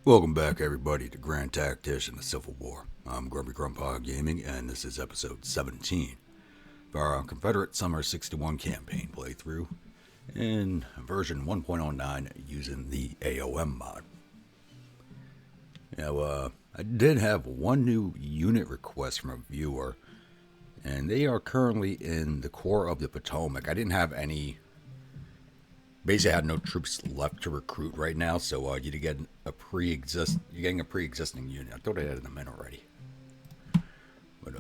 Welcome back, everybody, to Grand Tactician, the Civil War. I'm Grumpy Grandpa Gaming, and this is episode 17 of our Confederate Summer 61 campaign playthrough in version 1.09 using the A.O.M mod. Now, I did have one new unit request from a viewer, and they are currently in the Corps of the Potomac. I didn't have any... Basically, I had no troops left to recruit right now, so you're getting a pre-existing unit. I thought I had them in already, but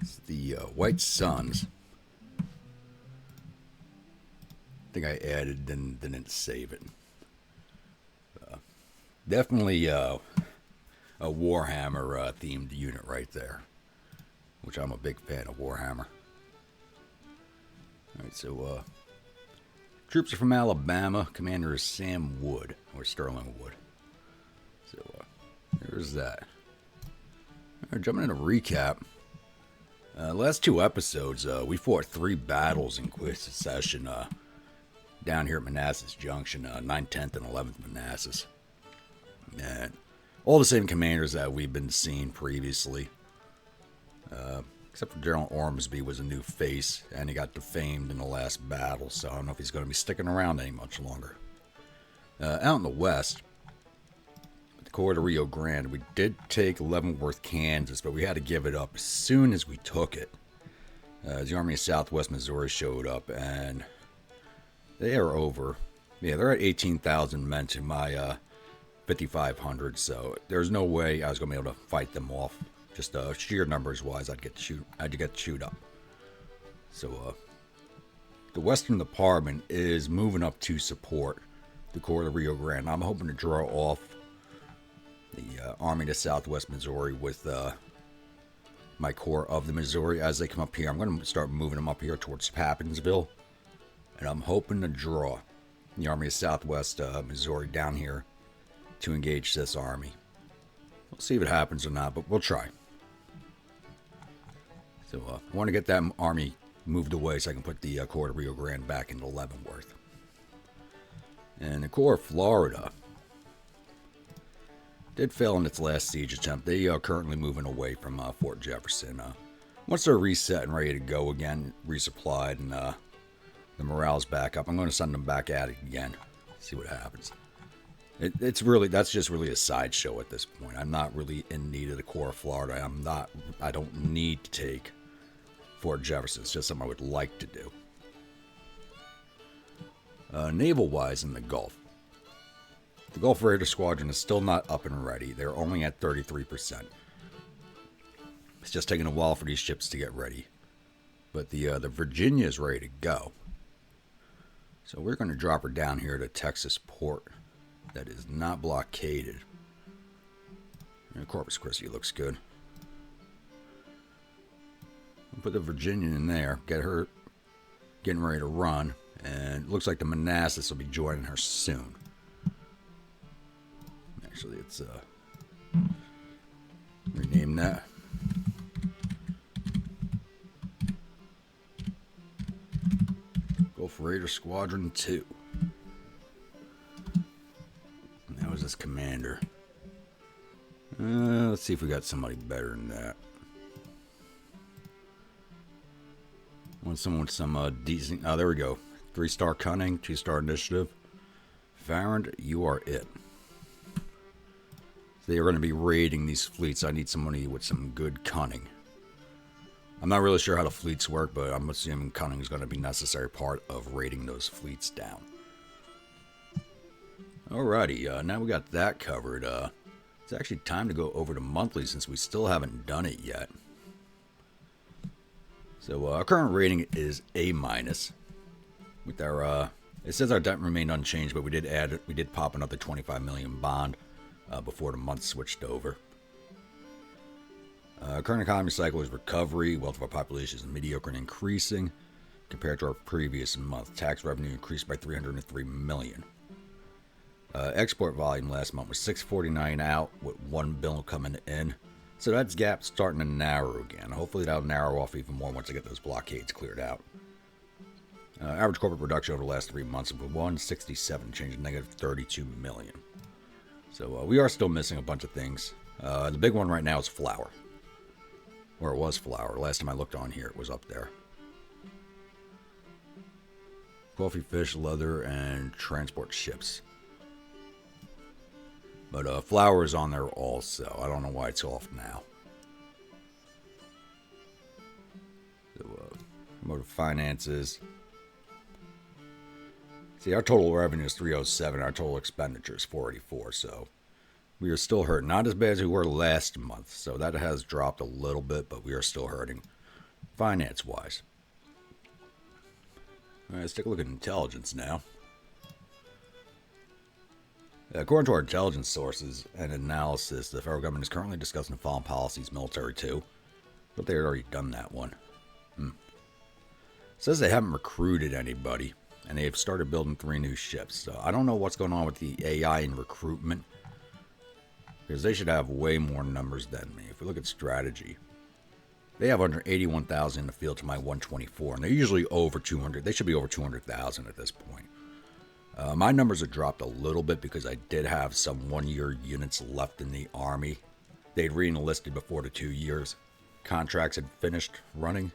it's the White Suns. I think I added, then didn't save it. Definitely a Warhammer themed unit right there, which I'm a big fan of Warhammer. Alright, so, troops are from Alabama. Commander is Sam Wood, or Sterling Wood. So, there's that. Alright, jumping into recap. Last two episodes, we fought 3 battles in quick succession, down here at Manassas Junction, 9th, 10th, and 11th Manassas. And all the same commanders that we've been seeing previously. Except for General Ormsby was a new face, and he got defamed in the last battle, so I don't know if he's going to be sticking around any much longer. Out in the west, at the Corps of Rio Grande, we did take Leavenworth, Kansas, but we had to give it up as soon as we took it. The Army of Southwest Missouri showed up, and they are over. Yeah, they're at 18,000 men to my 5,500, so there's no way I was going to be able to fight them off. Just sheer numbers wise, I'd get to shoot up. So the Western Department is moving up to support the Corps of Rio Grande. I'm hoping to draw off the Army to Southwest Missouri with my Corps of the Missouri as they come up here. I'm going to start moving them up here towards Pappinsville, and I'm hoping to draw the Army of Southwest Missouri down here to engage this army. We'll see if it happens or not, but we'll try. So I want to get that army moved away so I can put the Corps of Rio Grande back into Leavenworth. And the Corps of Florida did fail in its last siege attempt. They are currently moving away from Fort Jefferson. Once they're reset and ready to go again, resupplied, and the morale's back up, I'm going to send them back at it again. See what happens. That's just really a sideshow at this point. I'm not really in need of the Corps of Florida. I don't need to take Fort Jefferson. It's just something I would like to do. Naval-wise in the Gulf. The Gulf Raider Squadron is still not up and ready. They're only at 33%. It's just taking a while for these ships to get ready. But the Virginia is ready to go. So we're going to drop her down here to Texas Port. That is not blockaded. And Corpus Christi looks good. We'll put the Virginian in there. Get her getting ready to run. And it looks like the Manassas will be joining her soon. Actually, it's rename that. Gulf Raider Squadron 2. That was his commander. Let's see if we got somebody better than that. Want someone with some decent... Oh, there we go. 3-star cunning, 2-star initiative. Farrand, you are it. So you're going to be raiding these fleets. I need somebody with some good cunning. I'm not really sure how the fleets work, but I'm assuming cunning is going to be a necessary part of raiding those fleets down. Alrighty, now we got that covered. It's actually time to go over to monthly since we still haven't done it yet. So our current rating is A-. With our, it says our debt remained unchanged, but we did pop another 25 million bond before the month switched over. Current economy cycle is recovery. Wealth of our population is mediocre and increasing compared to our previous month. Tax revenue increased by 303 million. Export volume last month was 649 out with 1 bill coming in. So that gap's starting to narrow again. Hopefully that'll narrow off even more once I get those blockades cleared out. Average corporate production over the last 3 months of 167, changed to negative 32 million. So we are still missing a bunch of things. The big one right now is flour. Or it was flour. Last time I looked on here, it was up there. Coffee, fish, leather, and transport ships. But flour is on there also. I don't know why it's off now. So, motor finances. See, our total revenue is 307. Our total expenditure is 484. So we are still hurting. Not as bad as we were last month. So that has dropped a little bit, but we are still hurting finance-wise. All right, let's take a look at intelligence now. According to our intelligence sources and analysis, the federal government is currently discussing the following policies, military too. But they had already done that one. It says they haven't recruited anybody, and they've started building 3 new ships. So I don't know what's going on with the AI and recruitment, because they should have way more numbers than me. If we look at strategy, they have under 81,000 in the field to my 124, and they're usually over 200. They should be over 200,000 at this point. My numbers have dropped a little bit because I did have some 1-year units left in the Army. They'd re-enlisted before the 2 years contracts had finished running.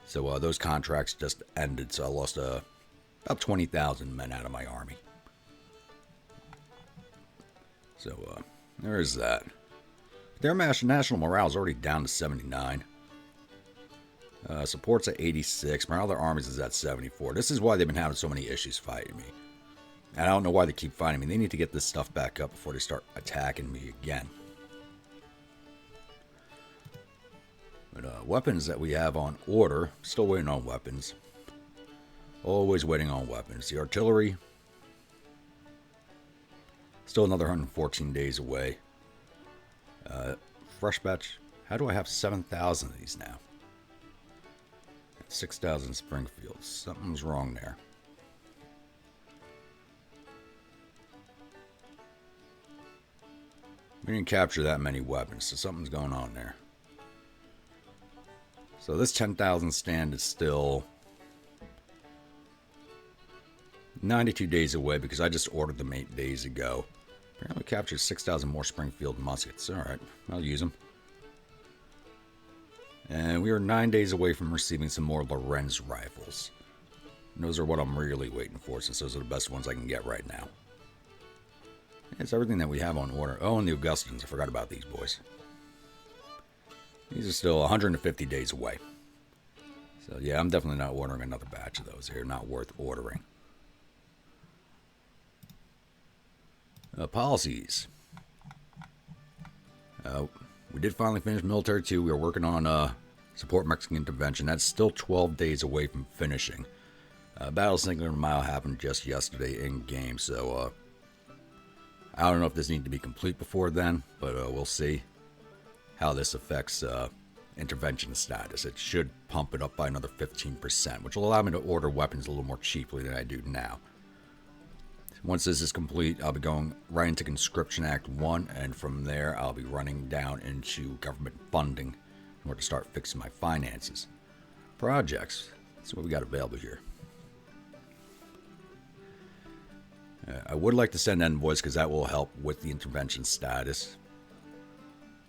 So those contracts just ended, so I lost about 20,000 men out of my Army. So there is that. Their national morale is already down to 79. Support's at 86. My other armies is at 74. This is why they've been having so many issues fighting me. And I don't know why they keep fighting me. They need to get this stuff back up before they start attacking me again. But weapons that we have on order, still waiting on weapons. Always waiting on weapons. The artillery, still another 114 days away. Fresh batch, how do I have 7,000 of these now? 6,000 Springfield. Something's wrong there. We didn't capture that many weapons, so something's going on there. So this 10,000 stand is still 92 days away because I just ordered them 8 days ago. Apparently captured 6,000 more Springfield muskets. Alright, I'll use them. And we are 9 days away from receiving some more Lorenz rifles. And those are what I'm really waiting for, since those are the best ones I can get right now. It's everything that we have on order. Oh, and the Augustins. I forgot about these boys. These are still 150 days away. So yeah, I'm definitely not ordering another batch of those. They're not worth ordering. Policies. We did finally finish military 2. We are working on support Mexican intervention. That's still 12 days away from finishing. Battle Singular Mile happened just yesterday in game, so I don't know if this needs to be complete before then, but we'll see how this affects intervention status. It should pump it up by another 15%, which will allow me to order weapons a little more cheaply than I do now. Once this is complete, I'll be going right into Conscription Act 1, and from there I'll be running down into government funding in order to start fixing my finances. Projects. Let's see what we got available here. I would like to send envoys because that will help with the intervention status.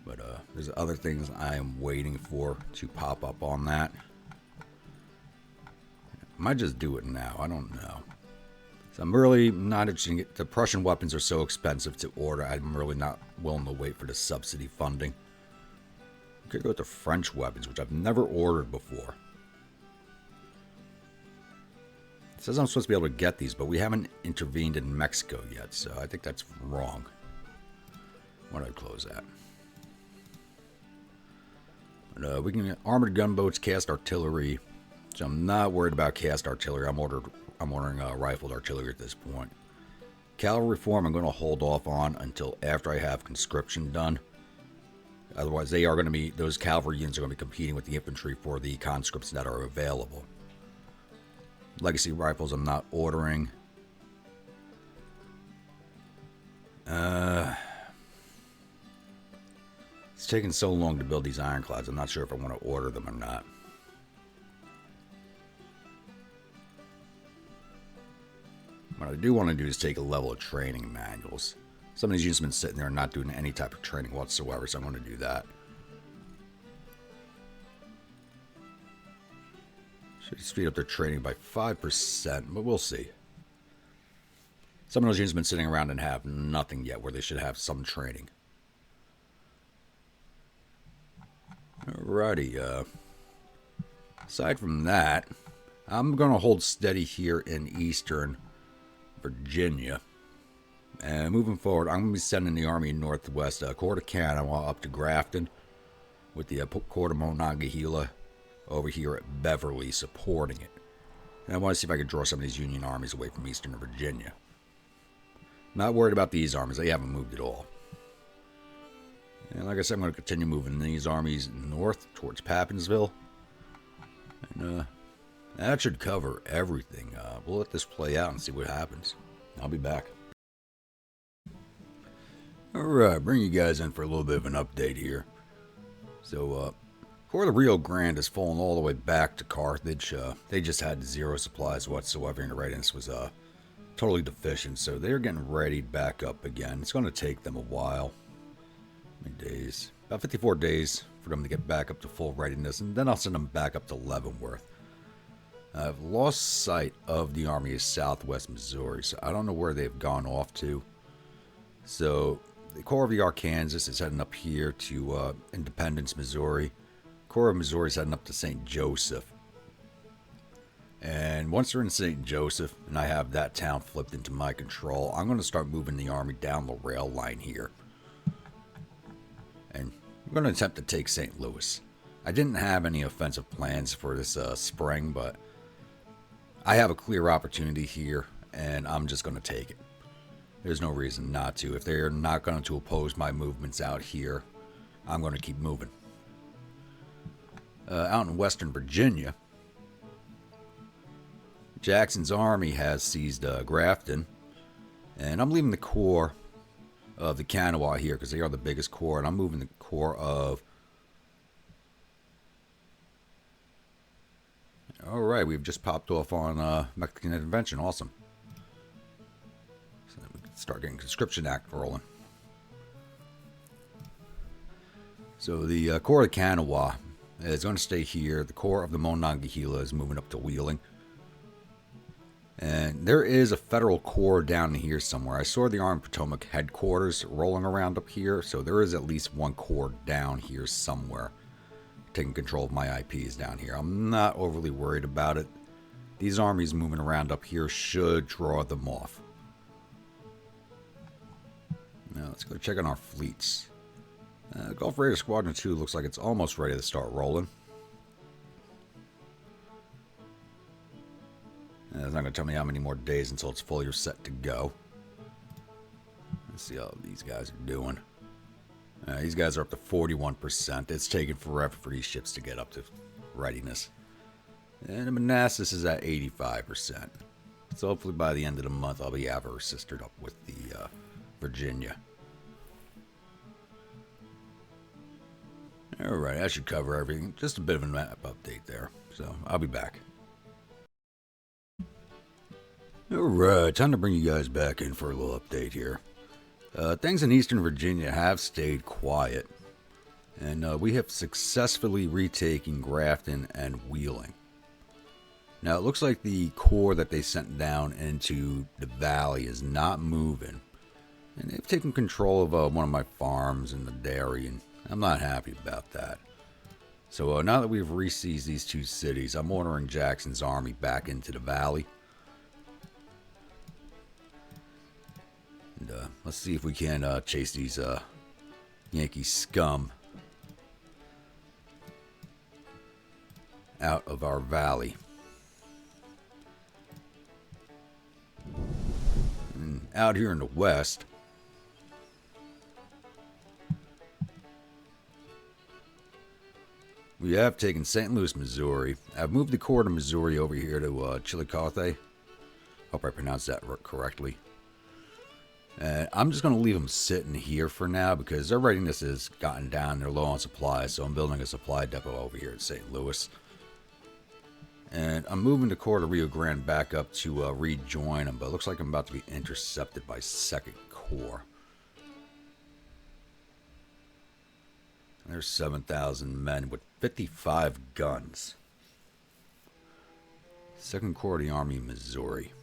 But there's other things I am waiting for to pop up on that. I might just do it now. I don't know. So I'm really not interested. The Prussian weapons are so expensive to order. I'm really not willing to wait for the subsidy funding. I could go with the French weapons, which I've never ordered before. It says I'm supposed to be able to get these, but we haven't intervened in Mexico yet, so I think that's wrong. Why don't I close that? But, we can get armored gunboats, cast artillery. So I'm not worried about cast artillery. I'm ordering rifled artillery at this point. Cavalry reform I'm going to hold off on until after I have conscription done. Otherwise, those cavalry units are going to be competing with the infantry for the conscripts that are available. Legacy rifles I'm not ordering. It's taking so long to build these ironclads. I'm not sure if I want to order them or not. What I do want to do is take a level of training manuals. Some of these units have been sitting there and not doing any type of training whatsoever, so I'm going to do that. Should speed up their training by 5%, but we'll see. Some of those units have been sitting around and have nothing yet, where they should have some training. Alrighty, aside from that, I'm going to hold steady here in Eastern Virginia. And moving forward, I'm going to be sending the Army Northwest Corps of Kanawha up to Grafton, with the Corps of Monongahela over here at Beverly supporting it. And I want to see if I can draw some of these Union armies away from Eastern Virginia. Not worried about these armies, they haven't moved at all. And like I said, I'm going to continue moving these armies north towards Pappinsville. And that should cover everything. We'll let this play out and see what happens. I'll be back. Alright, bring you guys in for a little bit of an update here. So, Corps of the Rio Grande has fallen all the way back to Carthage. They just had zero supplies whatsoever, and the readiness was totally deficient, so they're getting readied back up again. It's going to take them a while. How many days? About 54 days for them to get back up to full readiness, and then I'll send them back up to Leavenworth. I've lost sight of the Army of Southwest Missouri, so I don't know where they've gone off to. So, the Corps of Arkansas is heading up here to Independence, Missouri. Corps of Missouri is heading up to St. Joseph. And once they're in St. Joseph, and I have that town flipped into my control, I'm going to start moving the army down the rail line here. And I'm going to attempt to take St. Louis. I didn't have any offensive plans for this spring, but I have a clear opportunity here, and I'm just going to take it. There's no reason not to. If they're not going to oppose my movements out here, I'm going to keep moving. Out in Western Virginia, Jackson's army has seized Grafton, and I'm leaving the Corps of the Kanawha here because they are the biggest corps, and I'm moving the Corps of... Alright, we've just popped off on Mexican Intervention. Awesome. So we can start getting Conscription Act rolling. So the Corps of the Kanawha is going to stay here. The Corps of the Monongahela is moving up to Wheeling. And there is a federal corps down here somewhere. I saw the Army Potomac headquarters rolling around up here, so there is at least one corps down here somewhere taking control of my IPs down here. I'm not overly worried about it. These armies moving around up here should draw them off. Now let's go check on our fleets. Gulf Raider Squadron 2 looks like it's almost ready to start rolling. It's not going to tell me how many more days until it's fully set to go. Let's see how these guys are doing. These guys are up to 41%. It's taken forever for these ships to get up to readiness. And the Manassas is at 85%. So hopefully by the end of the month I'll be ever sistered up with the Virginia. Alright, that should cover everything. Just a bit of a map update there. So I'll be back. Alright, time to bring you guys back in for a little update here. Things in Eastern Virginia have stayed quiet, and we have successfully retaken Grafton and Wheeling. Now, it looks like the corps that they sent down into the valley is not moving, and they've taken control of one of my farms and the dairy, and I'm not happy about that. So now that we've re-seized these two cities, I'm ordering Jackson's army back into the valley. And let's see if we can chase these Yankee scum out of our valley. And out here in the west, we have taken St. Louis, Missouri. I've moved the Corps to Missouri over here to Chillicothe. Hope I pronounced that correctly. And I'm just going to leave them sitting here for now because their readiness has gotten down. They're low on supplies, so I'm building a supply depot over here at St. Louis. And I'm moving the Corps de Rio Grande back up to rejoin them, but it looks like I'm about to be intercepted by 2nd Corps. There's 7,000 men with 55 guns. 2nd Corps of the Army of Missouri.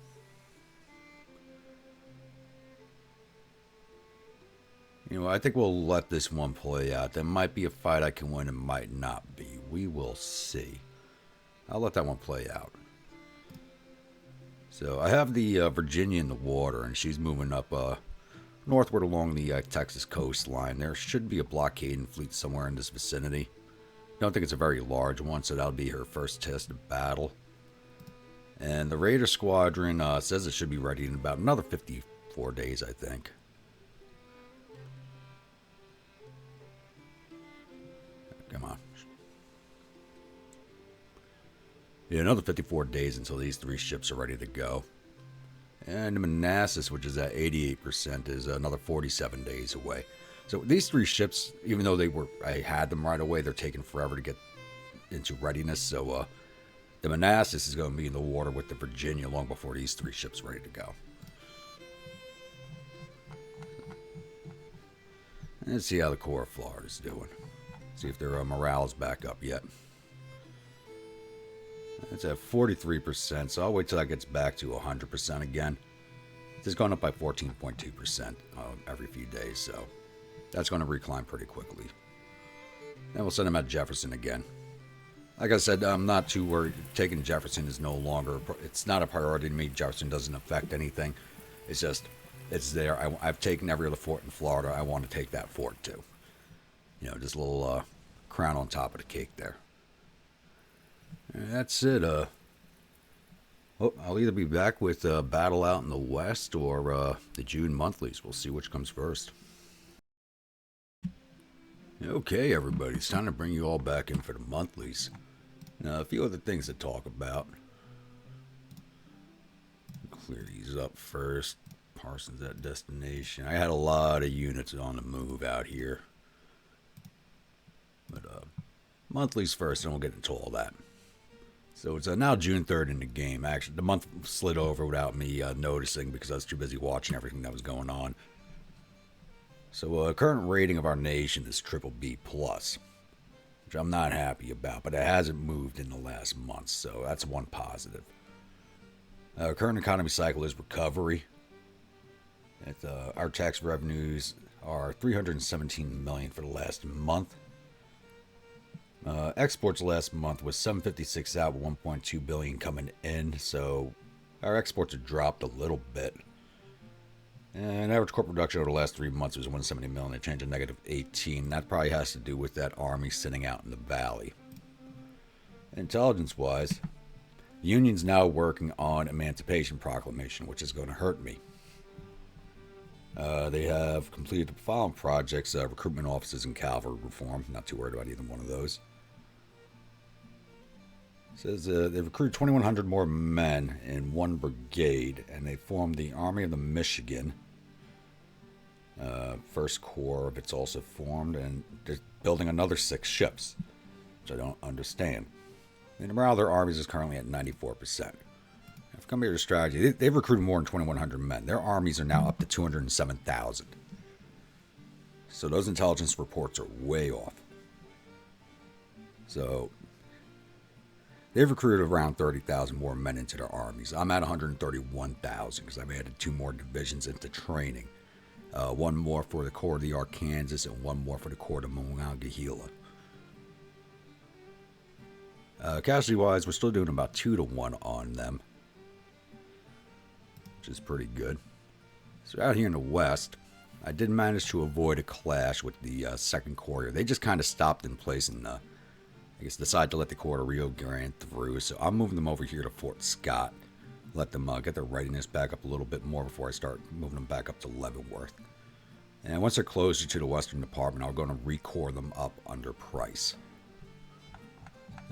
You know, I think we'll let this one play out. There might be a fight I can win, it might not be. We will see. I'll let that one play out. So I have the Virginia in the water, and she's moving up northward along the Texas coastline. There should be a blockading fleet somewhere in this vicinity. Don't think it's a very large one, so that'll be her first test of battle. And the Raider Squadron says it should be ready in about another 54 days, I think. Come on. Yeah, another 54 days until these 3 ships are ready to go. And Manassas, which is at 88%, is another 47 days away. So these 3 ships, even though I had them right away, they're taking forever to get into readiness. So the Manassas is going to be in the water with the Virginia long before these 3 ships are ready to go. Let's see how the Corps of Florida is doing. See if their morale is back up yet. It's at 43%, so I'll wait till that gets back to 100% again. It's gone up by 14.2% every few days, so that's going to recline pretty quickly. Then we'll send them at Jefferson again. Like I said, I'm not too worried. Taking Jefferson is no longer, it's not a priority to me. Jefferson doesn't affect anything. It's just, it's there. I've taken every other fort in Florida. I want to take that fort too. You know, just a little crown on top of the cake there. That's it. I'll either be back with Battle Out in the West or the June monthlies. We'll see which comes first. Okay, everybody. It's time to bring you all back in for the monthlies. Now, a few other things to talk about. Clear these up first. Parsons at destination. I had a lot of units on the move out here. But monthlies first, and we'll get into all that. So it's now June 3rd in the game. Actually, the month slid over without me noticing because I was too busy watching everything that was going on. So current rating of our nation is BBB+, which I'm not happy about, but it hasn't moved in the last month, so that's one positive. Current economy cycle is recovery. Our tax revenues are $317 million for the last month. Exports last month was 756 out with 1.2 billion coming in, so our exports have dropped a little bit. And average corporate production over the last 3 months was 170 million, a change of -18. That probably has to do with that army sitting out in the valley. Intelligence-wise, the Union's now working on Emancipation Proclamation, which is going to hurt me. They have completed the following projects: recruitment offices and cavalry reform. Not too worried about either one of those. It says they recruited 2,100 more men in one brigade, and they formed the Army of the Michigan. First Corps of it's also formed, and they're building another 6 ships, which I don't understand. And the morale of their armies is currently at 94%. If come here to strategy, they've recruited more than 2,100 men. Their armies are now up to 207,000. So those intelligence reports are way off. So they've recruited around 30,000 more men into their armies. I'm at 131,000 because I've added 2 more divisions into training. 1 more for the Corps of the Arkansas and 1 more for the Corps of Monongahela. Casualty-wise, we're still doing about 2-to-1 on them, which is pretty good. So out here in the west, I did manage to avoid a clash with the 2nd Corps. They just kind of stopped in place and I guess decided to let the Corps of Rio Grande through. So I'm moving them over here to Fort Scott. Let them get their readiness back up a little bit more before I start moving them back up to Leavenworth. And once they're closer to the Western Department, I'm going to recore them up under Price.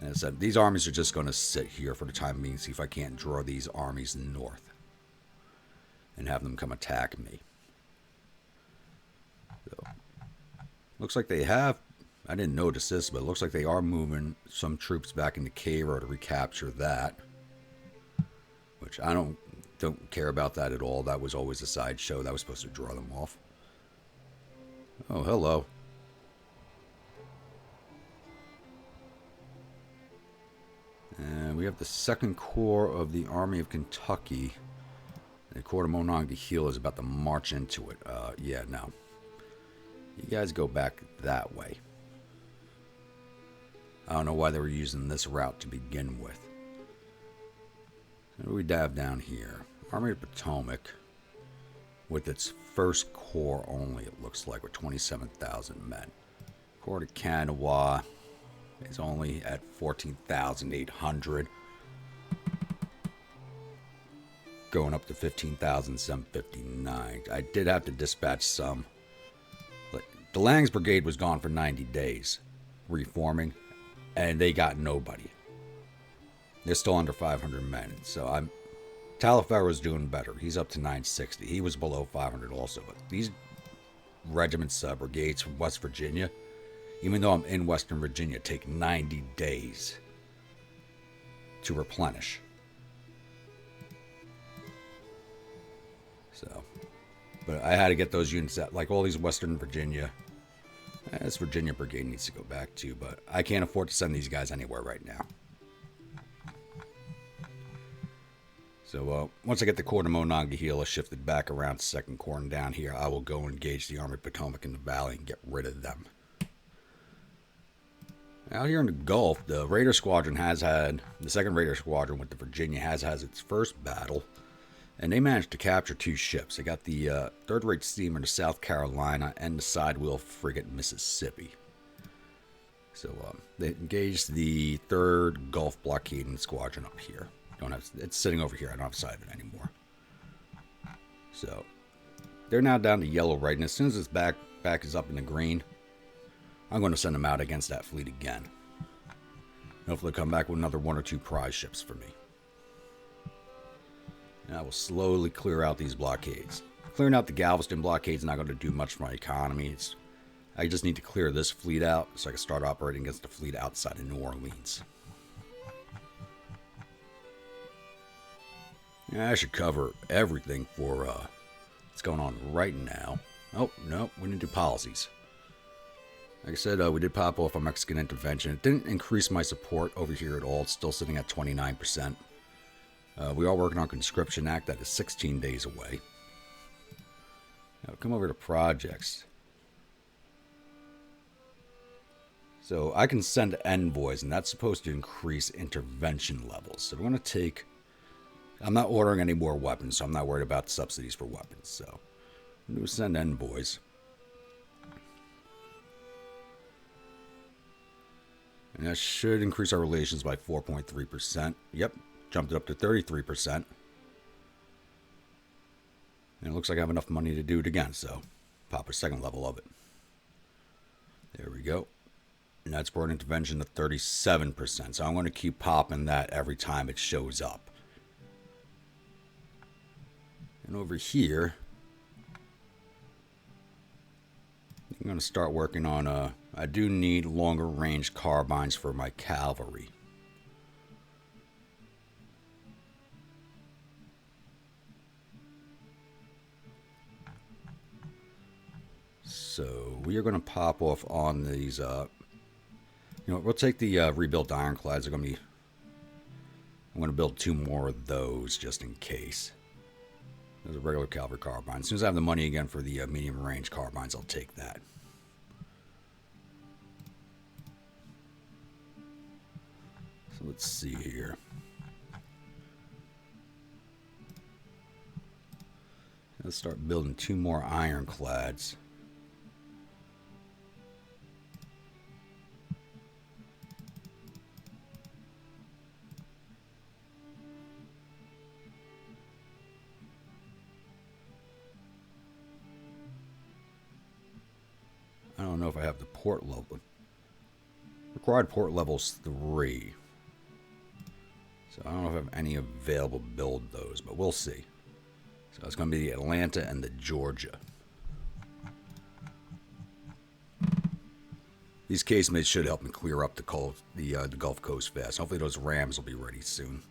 And I said, these armies are just going to sit here for the time being, see if I can't draw these armies north and have them come attack me. So, looks like they have I didn't notice this, but it looks like they are moving some troops back into Cairo to recapture that. Which I don't care about that at all. That was always a sideshow. That was supposed to draw them off. Oh, hello. And we have the 2nd Corps of the Army of Kentucky. The Corps of Monongahela is about to march into it. Yeah, no. You guys go back that way. I don't know why they were using this route to begin with. What do we have down here? Army of Potomac with its 1st Corps only, it looks like, with 27,000 men. Corps of Kanawha is only at 14,800. Going up to 15,759. I did have to dispatch some. The Lang's Brigade was gone for 90 days, reforming, and they got nobody. They're still under 500 men. So Taliaferro's doing better. He's up to 960. He was below 500 also. But these regiments, brigades from West Virginia, even though I'm in Western Virginia, take 90 days to replenish. So, but I had to get those units out. Like all these Western Virginia. This Virginia Brigade needs to go back too, but I can't afford to send these guys anywhere right now. So once I get the Corps of Monongahela shifted back around to 2nd Corps and down here, I will go engage the Army of Potomac in the valley and get rid of them. Out here in the Gulf, the Raider Squadron the 2nd Raider Squadron with the Virginia has its first battle. And they managed to capture 2 ships. They got the 3rd-rate steamer, the South Carolina, and the sidewheel frigate, Mississippi. So they engaged the 3rd Gulf blockading squadron up here. It's sitting over here. I don't have sight of it anymore. So they're now down to yellow right. And as soon as this back is up in the green, I'm going to send them out against that fleet again. Hopefully come back with another 1 or 2 prize ships for me. And I will slowly clear out these blockades. Clearing out the Galveston blockade is not going to do much for my economy. I just need to clear this fleet out so I can start operating against the fleet outside of New Orleans. Yeah, I should cover everything for what's going on right now. Oh, no, we didn't do policies. Like I said, we did pop off a Mexican intervention. It didn't increase my support over here at all. It's still sitting at 29%. We are working on Conscription Act. That is 16 days away. Now come over to projects. So I can send envoys, and that's supposed to increase intervention levels. So we're going to take... I'm not ordering any more weapons, so I'm not worried about subsidies for weapons. So I'm going to send envoys. And that should increase our relations by 4.3%. Yep. Jumped it up to 33%. And it looks like I have enough money to do it again, so pop a 2nd level of it. There we go. And that's brought intervention to 37%. So I'm going to keep popping that every time it shows up. And over here, I'm going to start working on I do need longer range carbines for my cavalry. So we are going to pop off on these, we'll take the rebuilt ironclads. I'm going to build 2 more of those just in case. Those are regular cavalry carbines. As soon as I have the money again for the medium range carbines, I'll take that. So let's see here. Let's start building 2 more ironclads. I don't know if I have the port level. Required port level's 3. So I don't know if I have any available to build those, but we'll see. So it's going to be the Atlanta and the Georgia. These casemates should help me clear up the Gulf Coast fast. Hopefully those rams will be ready soon.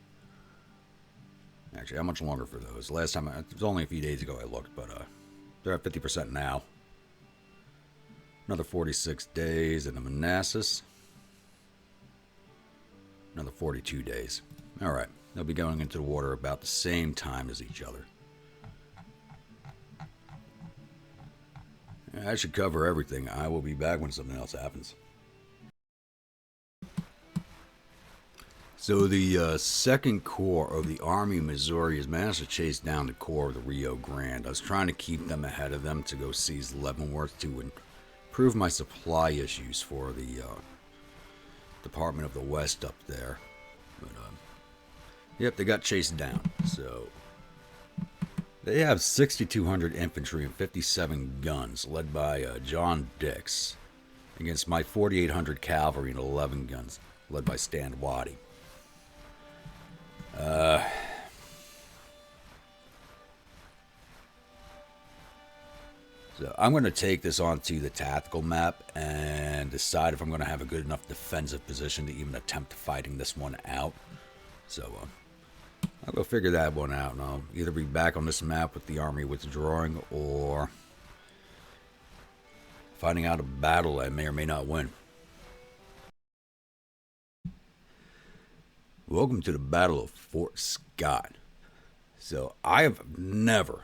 Actually, how much longer for those? Last time, it was only a few days ago I looked, but they're at 50% now. Another 46 days in the Manassas. Another 42 days. Alright, they'll be going into the water about the same time as each other. I should cover everything. I will be back when something else happens. So the Second Corps of the Army of Missouri has managed to chase down the Corps of the Rio Grande. I was trying to keep them ahead of them to go seize Leavenworth to improve my supply issues for the Department of the West up there. But, yep, they got chased down. So they have 6,200 infantry and 57 guns, led by John Dix, against my 4,800 cavalry and 11 guns, led by Stan Waddy. So I'm going to take this onto the tactical map and decide if I'm going to have a good enough defensive position to even attempt fighting this one out. So I'll go figure that one out, and I'll either be back on this map with the army withdrawing or fighting out a battle I may or may not win. Welcome to the Battle of Fort Scott. So I have never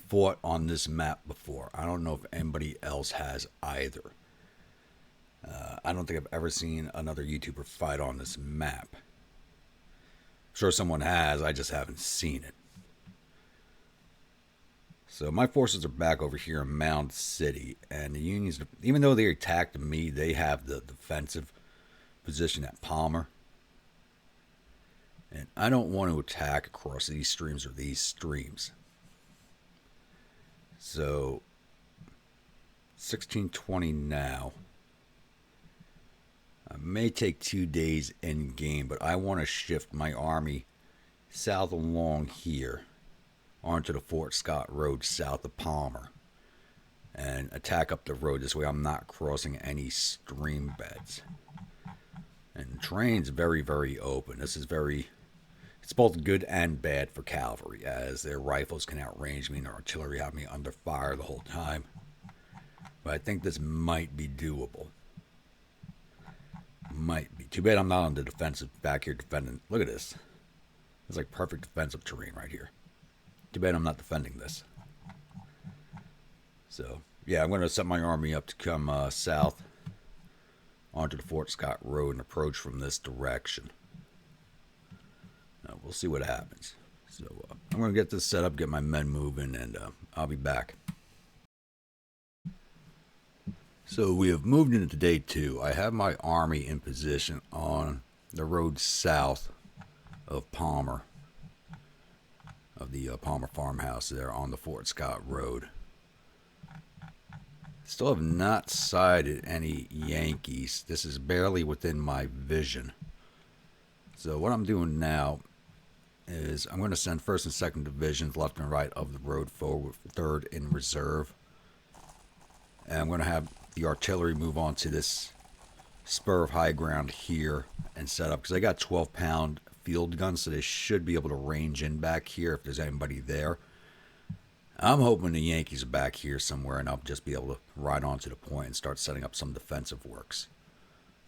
fought on this map before. I don't know if anybody else has either. I don't think I've ever seen another YouTuber fight on this map. I'm sure someone has, I just haven't seen it. So my forces are back over here in Mound City, and the Unions, even though they attacked me, they have the defensive position at Palmer. And I don't want to attack across these streams or these streams. So 1620 now. I may take 2 days in game, but I want to shift my army south along here onto the Fort Scott Road south of Palmer and attack up the road. This way I'm not crossing any stream beds. And the terrain's very, very open. This is it's both good and bad for cavalry, as their rifles can outrange me and their artillery have me under fire the whole time. But I think this might be doable. Might be. Too bad I'm not on the defensive back here defending. Look at this. It's like perfect defensive terrain right here. Too bad I'm not defending this. So, yeah, I'm going to set my army up to come south onto the Fort Scott Road and approach from this direction. Now, we'll see what happens. So, I'm going to get this set up, get my men moving, and I'll be back. So, we have moved into day 2. I have my army in position on the road south of Palmer, of the Palmer farmhouse there on the Fort Scott Road. Still have not sighted any Yankees. This is barely within my vision. So what I'm doing now is I'm going to send 1st and 2nd divisions left and right of the road forward, 3rd in reserve. And I'm going to have the artillery move on to this spur of high ground here and set up, because I got 12-pound field guns, so they should be able to range in back here if there's anybody there. I'm hoping the Yankees are back here somewhere, and I'll just be able to ride on to the point and start setting up some defensive works.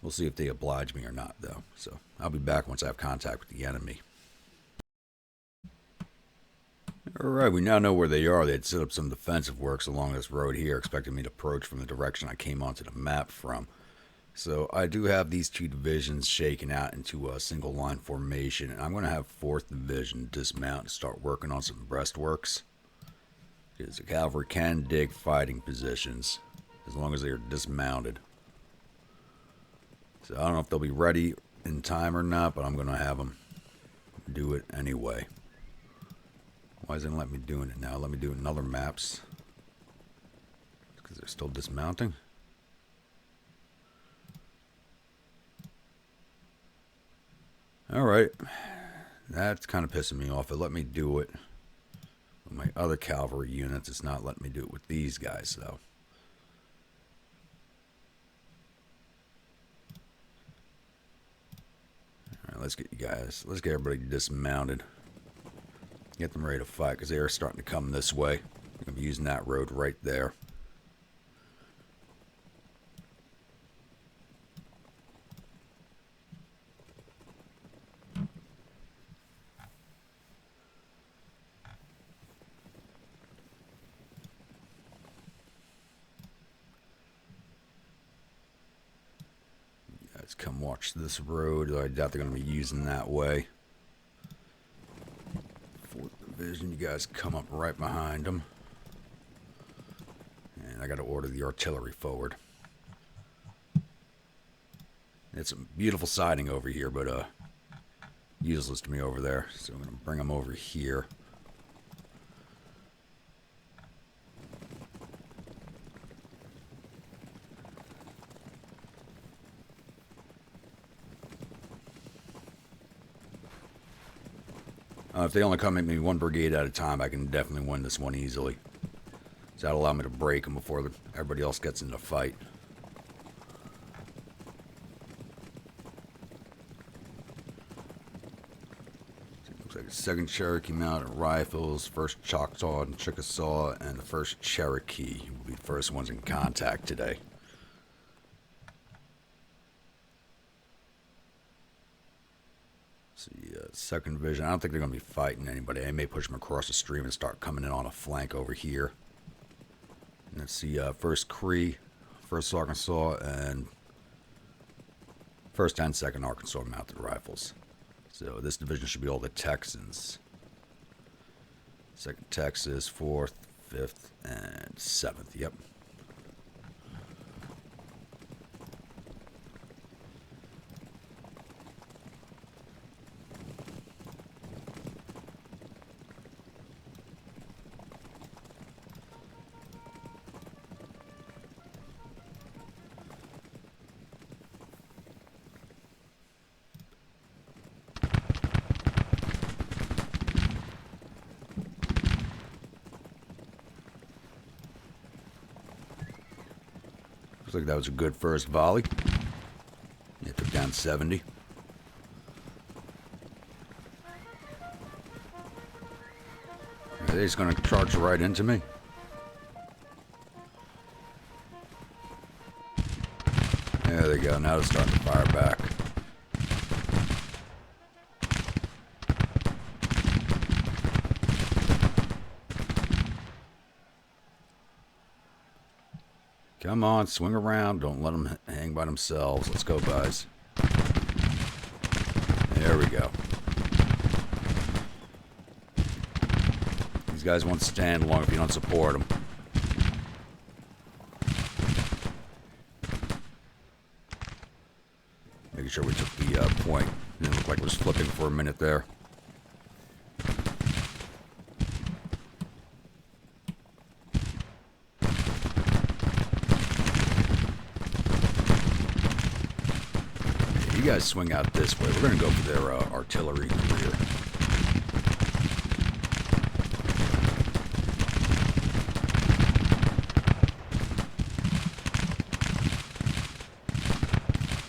We'll see if they oblige me or not, though. So I'll be back once I have contact with the enemy. Alright, we now know where they are. They had set up some defensive works along this road here, expecting me to approach from the direction I came onto the map from. So I do have these 2 divisions shaken out into a single line formation, and I'm going to have 4th Division dismount and start working on some breastworks. Because the cavalry can dig fighting positions as long as they are dismounted. So I don't know if they'll be ready in time or not, but I'm going to have them do it anyway. Why isn't it letting me doing it now? Let me do it in other maps. Because they're still dismounting. Alright. That's kind of pissing me off. It let me do it with my other cavalry units. It's not letting me do it with these guys, though. let's get everybody dismounted. Get them ready to fight, because they are starting to come this way. I'm going to be using that road right there. Guys, come watch this road. I doubt they're going to be using that way. 4th Division, you guys come up right behind them. And I got to order the artillery forward. It's a beautiful siding over here, but useless to me over there. So I'm going to bring them over here. If they only come at me 1 brigade at a time, I can definitely win this one easily. So that'll allow me to break them before everybody else gets in the fight. Looks like the 2nd Cherokee Mounted Rifles, 1st Choctaw and Chickasaw, and the 1st Cherokee will be the first ones in contact today. See, 2nd Division, I don't think they're going to be fighting anybody. They may push them across the stream and start coming in on a flank over here. And let's see, 1st Cree, 1st Arkansas, and 1st and 2nd Arkansas Mounted Rifles. So this division should be all the Texans. 2nd Texas, 4th, 5th, and 7th. Yep. Looks like that was a good first volley. It took down 70. Are they just going to charge right into me? There they go. Now they're starting to fire back. Come on, swing around. Don't let them hang by themselves. Let's go, guys. There we go. These guys won't stand long if you don't support them. Making sure we took the point. It didn't look like it was flipping for a minute there. You guys swing out this way. We're going to go for their artillery in the rear.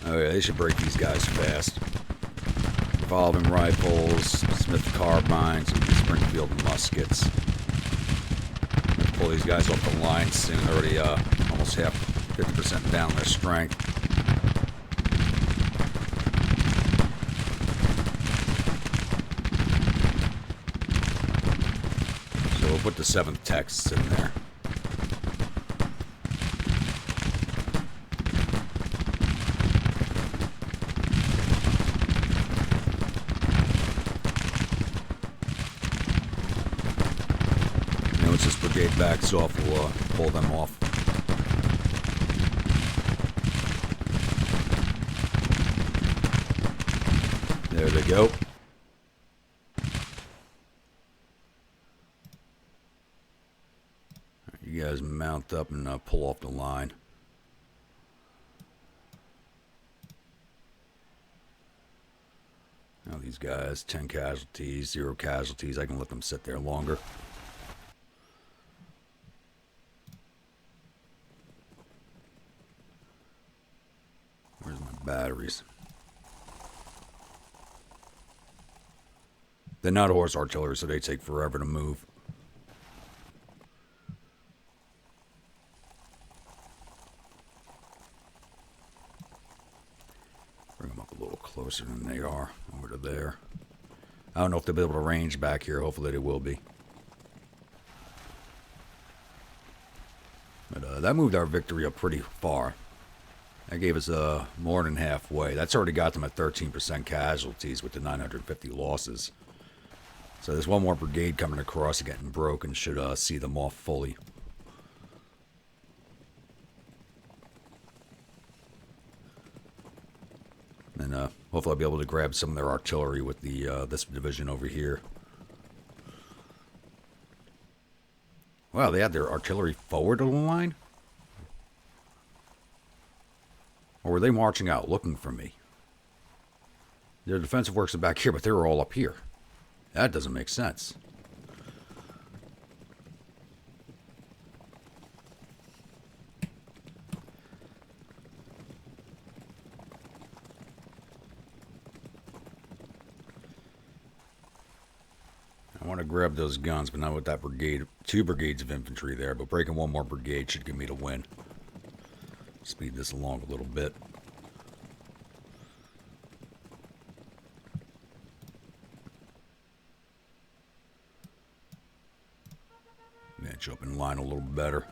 Oh yeah, they should break these guys fast. Revolving rifles, Smith carbines, and Springfield muskets. Let's pull these guys off the line soon. They're already almost 50% down their strength. We'll put the 7th Texas in there. And once this brigade backs off, we'll pull them off. There they go. You guys mount up and pull off the line. Now these guys, 10 casualties, 0 casualties. I can let them sit there longer. Where's my batteries? They're not horse artillery, so they take forever to move. Bring them up a little closer than they are. Over to there. I don't know if they'll be able to range back here. Hopefully they will be. But that moved our victory up pretty far. That gave us more than halfway. That's already got them at 13% casualties with the 950 losses. So there's one more brigade coming across and getting broken. Should see them off fully. And hopefully I'll be able to grab some of their artillery with the this division over here. Wow, they had their artillery forward of the line? Or were they marching out looking for me? Their defensive works are back here, but they were all up here. That doesn't make sense. I want to grab those guns, but not with that brigade. 2 brigades of infantry there, but breaking one more brigade should give me the win. Speed this along a little bit. Match up in line a little better.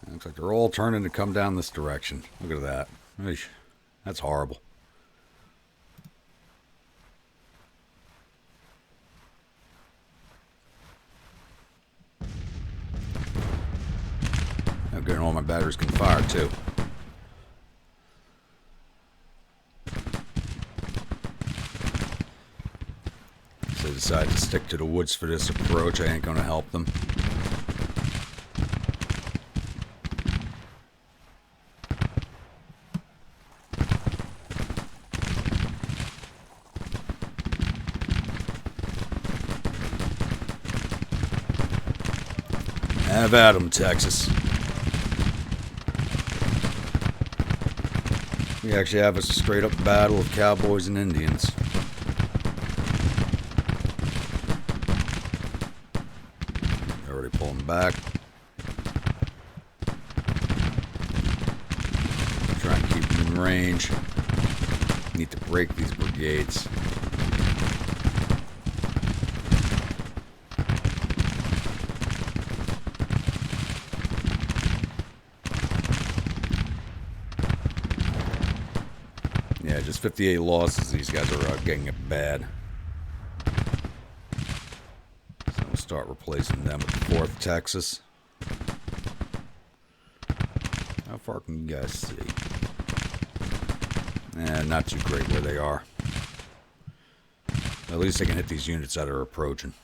Looks like they're all turning to come down this direction. Look at that. Eesh, that's horrible. I'm getting all my batteries can fire too. So they decide to stick to the woods for this approach. I ain't gonna help them. Have at 'em, Texas. We actually have a straight up battle of cowboys and Indians. They're already pulling back. Try and keep them in range. Need to break these brigades. Yeah, just 58 losses. These guys are getting it bad. So we'll start replacing them with the 4th Texas. How far can you guys see? Not too great where they are. At least they can hit these units that are approaching.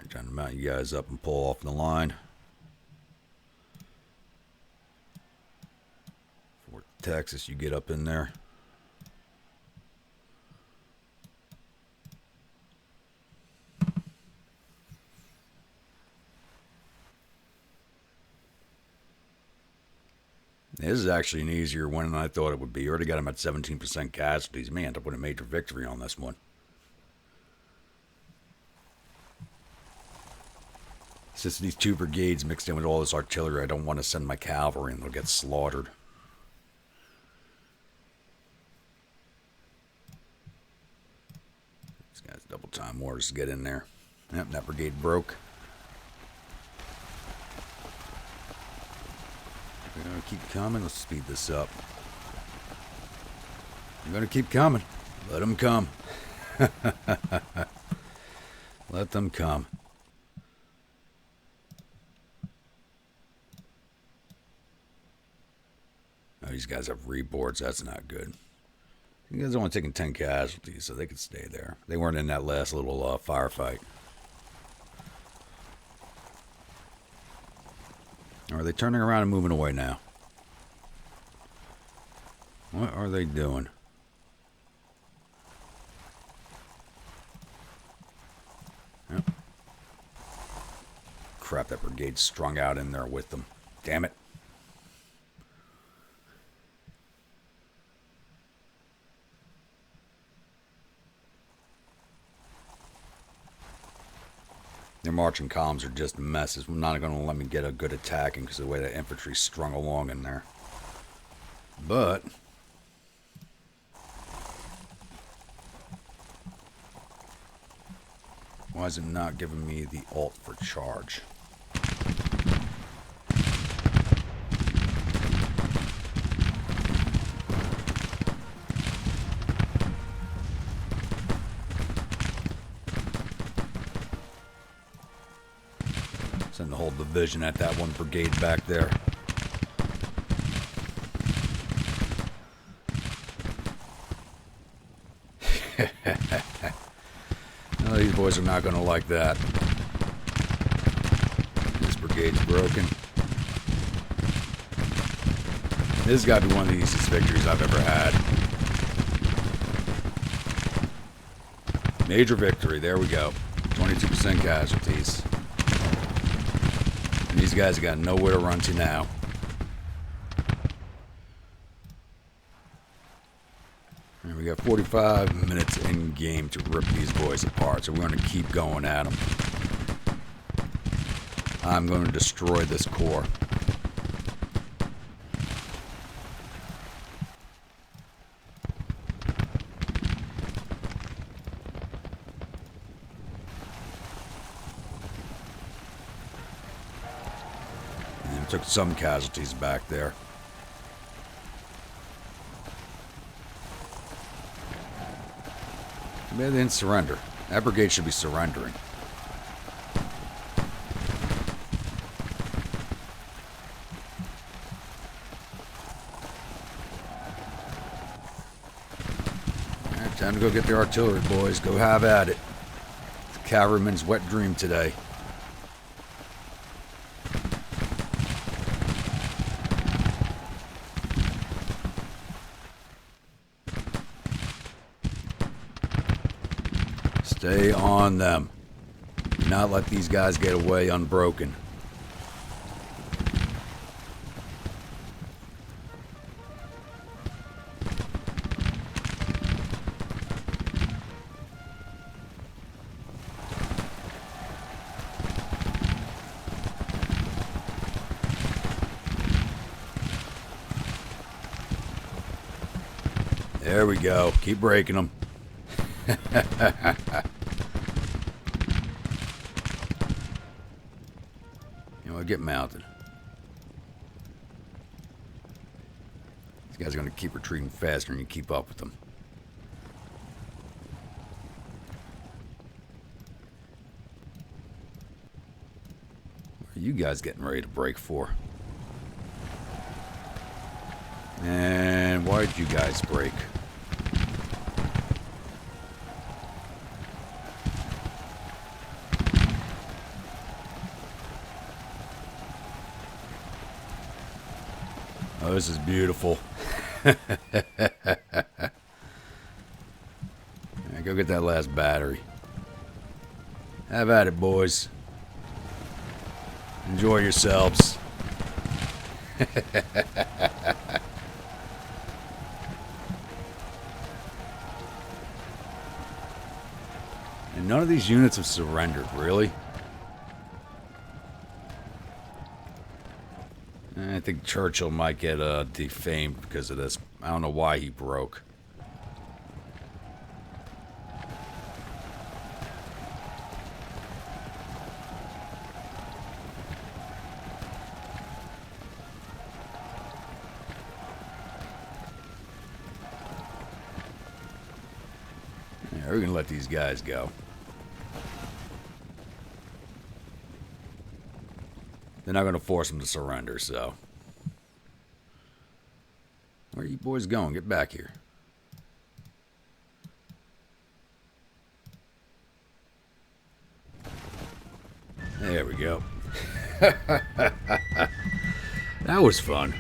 Trying to mount you guys up and pull off the line. 4th Texas, you get up in there. This is actually an easier one than I thought it would be. You already got him at 17% casualties. May end up with a major victory on this one. Since these 2 brigades mixed in with all this artillery, I don't want to send my cavalry and they'll get slaughtered. These guys double time orders to get in there. Yep, that brigade broke. We're going to keep coming. Let's speed this up. You're going to keep coming. Let them come. Let them come. Oh, these guys have reboards. That's not good. You guys are only taking 10 casualties, so they could stay there. They weren't in that last little firefight. Or are they turning around and moving away now? What are they doing? Yep. Crap, that brigade's strung out in there with them. Damn it. Their marching columns are just messes. I'm not going to let me get a good attacking because of the way the infantry's strung along in there. But why is it not giving me the alt for charge? Send the whole division at that one brigade back there. No, these boys are not going to like that. This brigade's broken. This has got to be one of the easiest victories I've ever had. Major victory. There we go. 22% casualties. And these guys have got nowhere to run to now. And we got 45 minutes in game to rip these boys apart. So we're going to keep going at them. I'm going to destroy this core. And took some casualties back there. Maybe they didn't surrender. That brigade should be surrendering. Alright, time to go get the artillery, boys. Go have at it. The cavalryman's wet dream today. Stay on them. Do not let these guys get away unbroken. There we go. Keep breaking them. You know, get mounted. These guys are going to keep retreating faster and you keep up with them. What are you guys getting ready to break for? And why did you guys break? Oh, this is beautiful. Right, go get that last battery. Have at it, boys. Enjoy yourselves. And none of these units have surrendered, really? I think Churchill might get defamed because of this. I don't know why he broke. Yeah, we're going to let these guys go. They're not going to force them to surrender, so. Where are you boys going? Get back here. There we go. That was fun.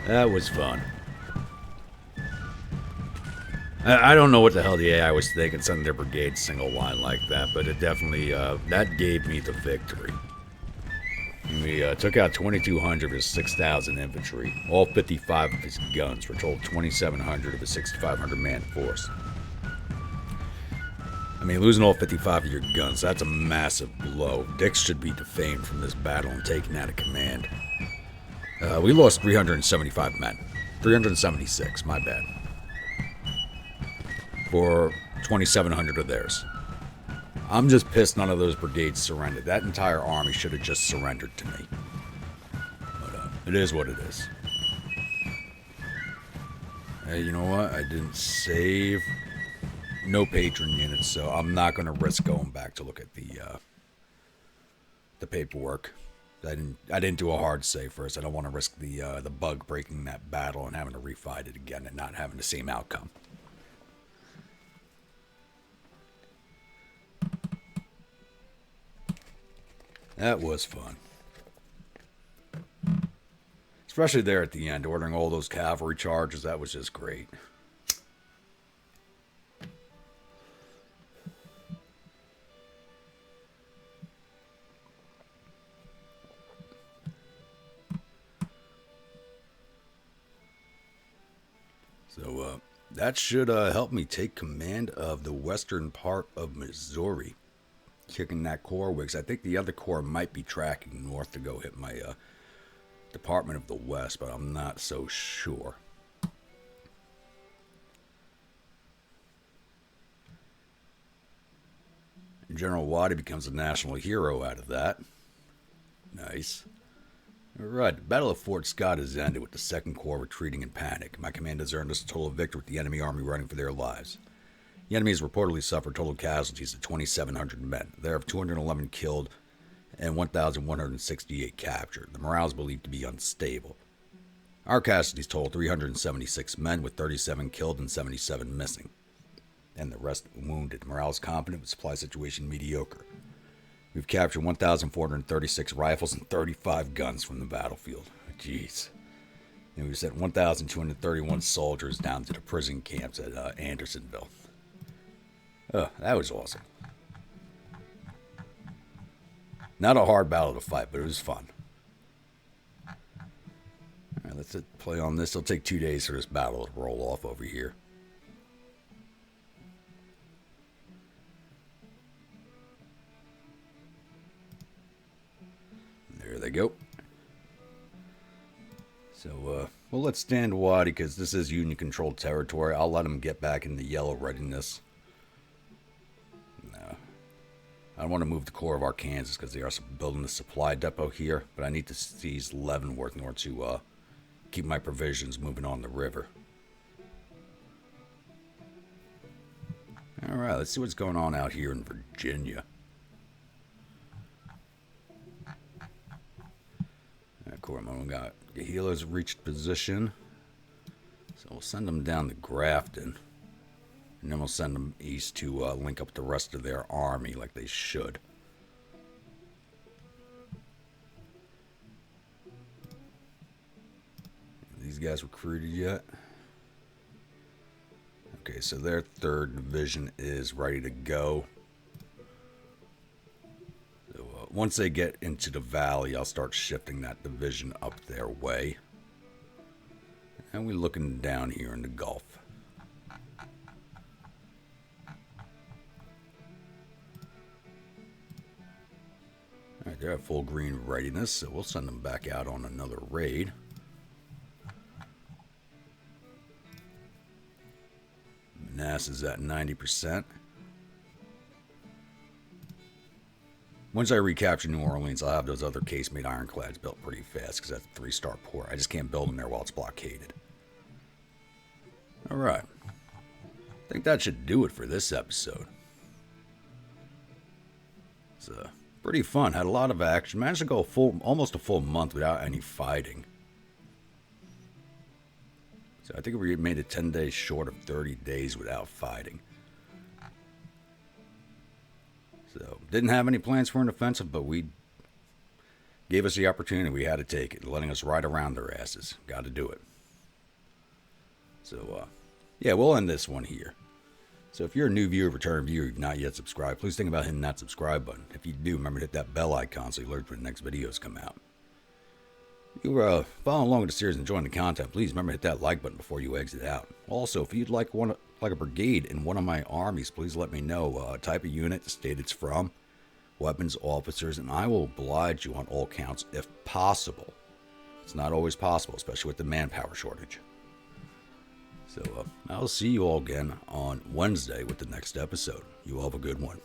That was fun. I don't know what the hell the AI was thinking, sending their brigade single line like that, but it definitely, that gave me the victory. We took out 2,200 of his 6,000 infantry, all 55 of his guns, for a total of 2,700 of his 6,500 man force. I mean, losing all 55 of your guns, that's a massive blow. Dix should be defamed from this battle and taken out of command. We lost 375 men. 376, my bad. For 2,700 of theirs. I'm just pissed none of those brigades surrendered. That entire army should have just surrendered to me. But it is what it is. Hey, you know what? I didn't save no patron units, so I'm not going to risk going back to look at the paperwork. I didn't do a hard save first. I don't want to risk the bug breaking that battle and having to refight it again and not having the same outcome. That was fun. Especially there at the end, ordering all those cavalry charges. That was just great. So, that should help me take command of the western part of Missouri. Kicking that corps wigs. I think the other corps might be tracking north to go hit my Department of the West, but I'm not so sure. General Waddy becomes a national hero out of that. Nice. Alright, the Battle of Fort Scott has ended with the 2nd Corps retreating in panic. My command has earned us a total victory with the enemy army running for their lives. The enemy has reportedly suffered total casualties of 2,700 men. There are 211 killed and 1,168 captured. The morale is believed to be unstable. Our casualties total 376 men, with 37 killed and 77 missing. And the rest wounded. Morale is competent, but supply situation mediocre. We've captured 1,436 rifles and 35 guns from the battlefield. Jeez. And we've sent 1,231 soldiers down to the prison camps at Andersonville. Oh, that was awesome. Not a hard battle to fight, but it was fun. Alright, let's play on this. It'll take 2 days for this battle to roll off over here. There they go. So, we'll let stand Waddy because this is Union-controlled territory. I'll let him get back in the yellow readiness. No. I don't want to move the Corps of Arkansas because they are building the supply depot here, but I need to seize Leavenworth in order to keep my provisions moving on the river. Alright, let's see what's going on out here in Virginia. We got Gahila's reached position, so we'll send them down to Grafton, and then we'll send them east to link up the rest of their army like they should. Are these guys recruited yet? Okay, so their 3rd division is ready to go. Once they get into the valley, I'll start shifting that division up their way. And we're looking down here in the Gulf. Alright, they're at full green readiness, so we'll send them back out on another raid. Manassas at 90%. Once I recapture New Orleans, I'll have those other casemate ironclads built pretty fast because that's a 3-star port. I just can't build them there while it's blockaded. Alright. I think that should do it for this episode. It's pretty fun. Had a lot of action. Managed to go almost a full month without any fighting. So I think we made it 10 days short of 30 days without fighting. So, didn't have any plans for an offensive, but we gave us the opportunity. We had to take it, letting us ride around their asses. Got to do it. So, yeah, we'll end this one here. So if you're a new viewer, return viewer, you've not yet subscribed, please think about hitting that subscribe button. If you do, remember to hit that bell icon so you alert when the next videos come out. If you're following along with the series and enjoying the content, please remember to hit that like button before you exit out. Also, if you'd like a brigade in one of my armies, please let me know. Type of unit, the state it's from, weapons, officers, and I will oblige you on all counts if possible. It's not always possible, especially with the manpower shortage. So I'll see you all again on Wednesday with the next episode. You all have a good one.